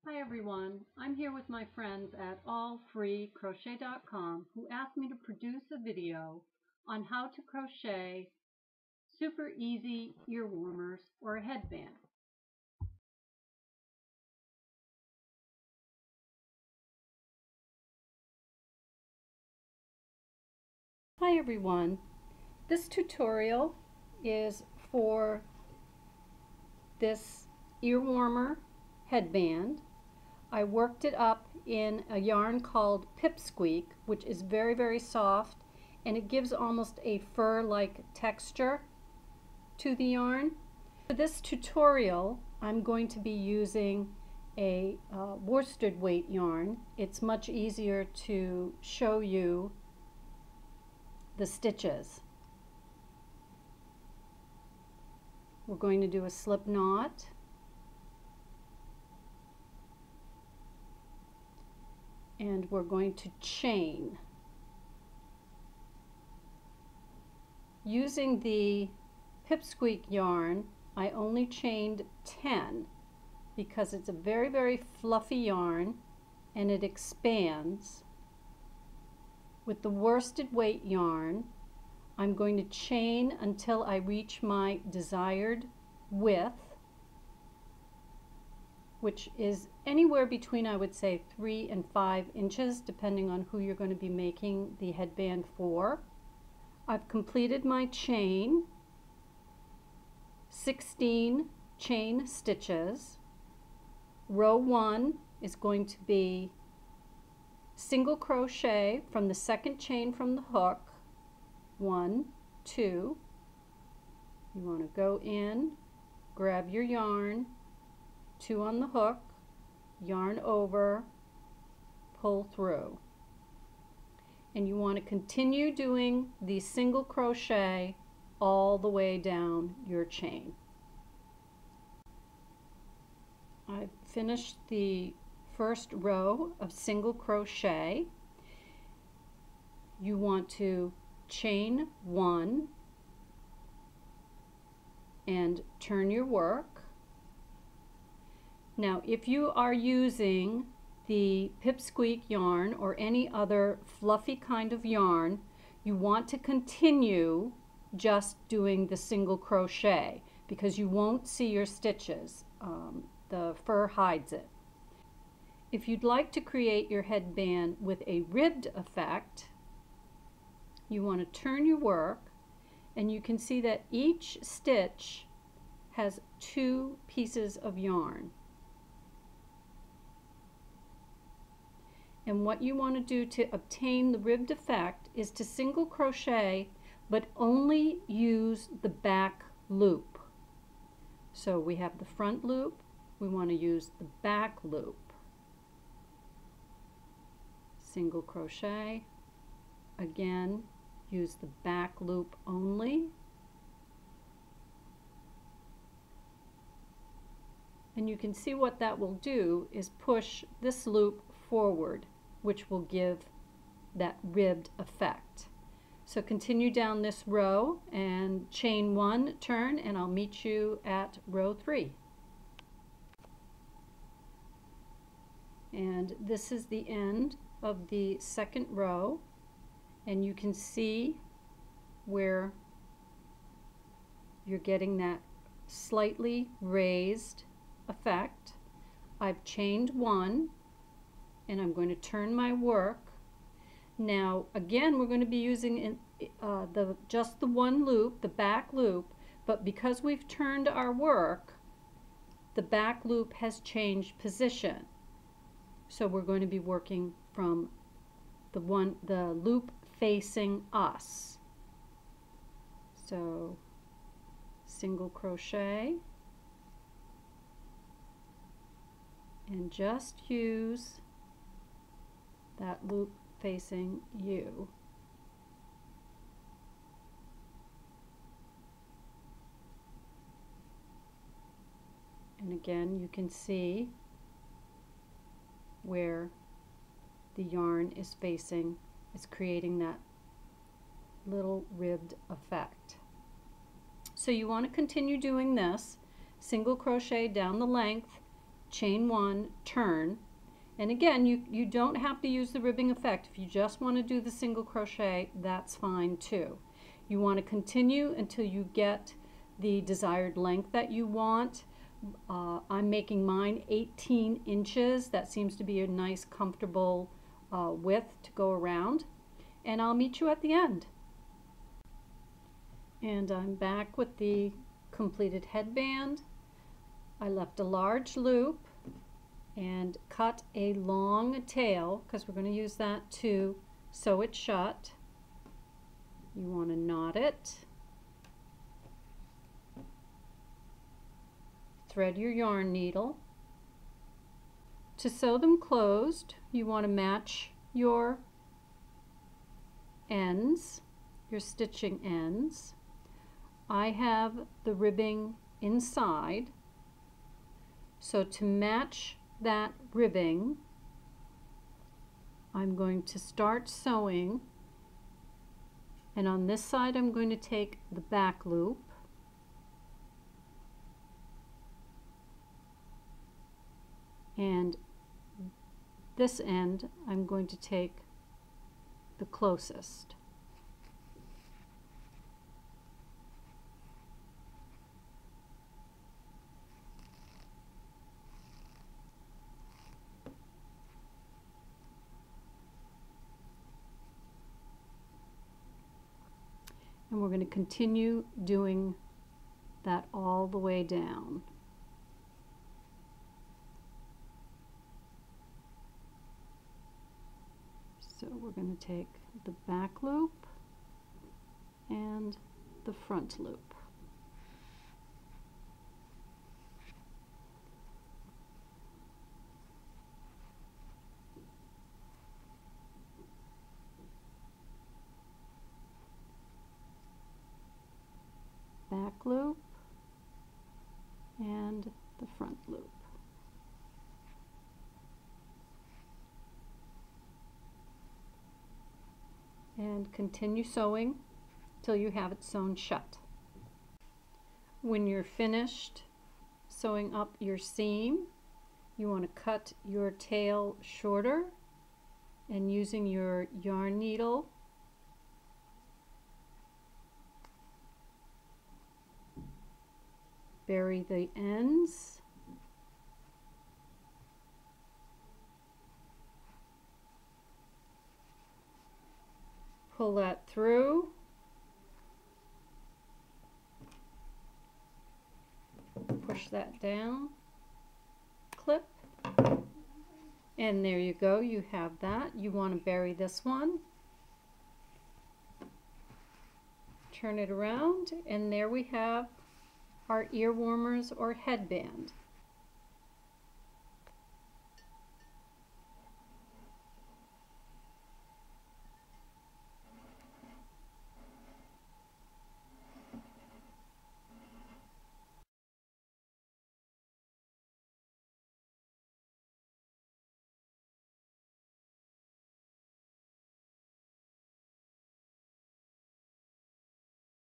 Hi everyone, I'm here with my friends at AllFreeCrochet.com who asked me to produce a video on how to crochet super easy ear warmers or a headband. Hi everyone, this tutorial is for this ear warmer headband. I worked it up in a yarn called Pipsqueak, which is very soft, and it gives almost a fur-like texture to the yarn. For this tutorial, I'm going to be using a worsted weight yarn. It's much easier to show you the stitches. We're going to do a slip knot. And we're going to chain. Using the Pipsqueak yarn, I only chained 10 because it's a very fluffy yarn and it expands. With the worsted weight yarn, I'm going to chain until I reach my desired width, which is anywhere between, I would say, 3 and 5 inches, depending on who you're going to be making the headband for. I've completed my chain, 16 chain stitches. Row 1 is going to be single crochet from the second chain from the hook, 1, 2. You want to go in, grab your yarn, 2 on the hook, yarn over, pull through. And you want to continue doing the single crochet all the way down your chain. I've finished the first row of single crochet. You want to chain 1 and turn your work. Now, if you are using the Pipsqueak yarn or any other fluffy kind of yarn, you want to continue just doing the single crochet because you won't see your stitches. The fur hides it. If you'd like to create your headband with a ribbed effect, you want to turn your work, and you can see that each stitch has 2 pieces of yarn. And what you want to do to obtain the ribbed effect is to single crochet, but only use the back loop. So we have the front loop, we want to use the back loop. Single crochet, again, use the back loop only. And you can see what that will do is push this loop forward, which will give that ribbed effect. So continue down this row and chain 1, turn, and I'll meet you at row 3. And this is the end of the second row, and you can see where you're getting that slightly raised effect. I've chained 1 and I'm going to turn my work. Now again, we're going to be using just the one loop, the back loop, but because we've turned our work, the back loop has changed position. So we're going to be working from the loop facing us. So single crochet and just use that loop facing you. And again, you can see where the yarn is facing, is creating that little ribbed effect. So you want to continue doing this, single crochet down the length, chain 1, turn, and again you don't have to use the ribbing effect. If you just want to do the single crochet, that's fine too. You want to continue until you get the desired length that you want. I'm making mine 18 inches. That seems to be a nice comfortable width to go around, and I'll meet you at the end. And I'm back with the completed headband. I left a large loop and cut a long tail because we're going to use that to sew it shut. You want to knot it. Thread your yarn needle. To sew them closed, you want to match your ends, your stitching ends. I have the ribbing inside, so to match that ribbing, I'm going to start sewing, and on this side I'm going to take the back loop and this end I'm going to take the closest. And we're going to continue doing that all the way down. So we're going to take the back loop and the front loop. Back loop and the front loop. And continue sewing till you have it sewn shut. When you're finished sewing up your seam, you want to cut your tail shorter, and using your yarn needle bury the ends. Pull that through. Push that down. Clip. And there you go, you have that. You want to bury this one. Turn it around, and there we have our ear warmers or headband.